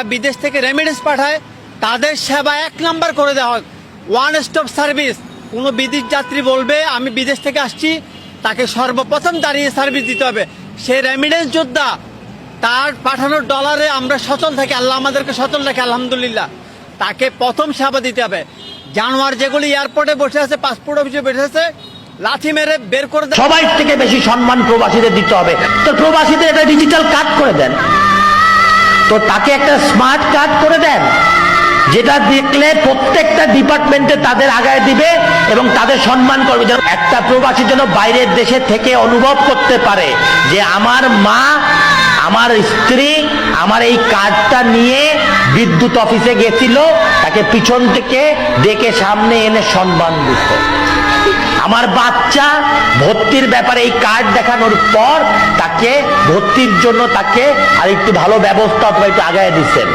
যারা বিদেশ থেকে রেমিডেন্স পাঠায় তাদের সেবা 1 নাম্বার করে দেওয়া হয়, ওয়ান স্টপ সার্ভিস। কোনো বিদেশ যাত্রী বলবে আমি বিদেশ থেকে আসছি, তাকে সর্বপ্রথম দাঁড়িয়ে সার্ভিস দিতে হবে। সে রেমিডেন্স যোদ্ধা, তার পাঠানোর ডলারে আমরা সচল থাকি, আল্লাহ আমাদেরকে সচল রাখে আলহামদুলিল্লাহ। তাকে প্রথম সেবা দিতে হবে। জানোয়ার যেগুলি এয়ারপোর্টে বসে আছে, পাসপোর্ট অফিসে বসে আছে, লাথি মেরে বের করে দেয়। সবাই থেকে বেশি সম্মান প্রবাসীদের দিতে হবে। তো প্রবাসীদের একটা ডিজিটাল কার্ড করে দেন, তো তাকে একটা স্মার্ট কার্ড করে দেন, যেটা দেখলে প্রত্যেকটা ডিপার্টমেন্টে তাদের আগায় দিবে এবং তাদের সম্মান করবে। যেন একটা প্রবাসী যেন বাইরের দেশে থেকে অনুভব করতে পারে যে আমার মা, আমার স্ত্রী আমার এই কার্ডটা নিয়ে বিদ্যুৎ অফিসে গেছিল, তাকে পিছন থেকে ডেকে সামনে এনে সম্মান দিত। আমার বাচ্চা ভর্তির ব্যাপারে এই কার্ড দেখানোর পর তাকে ভর্তির জন্য তাকে আরেকটু ভালো ব্যবস্থা অথবা একটু আগায় দিচ্ছেন।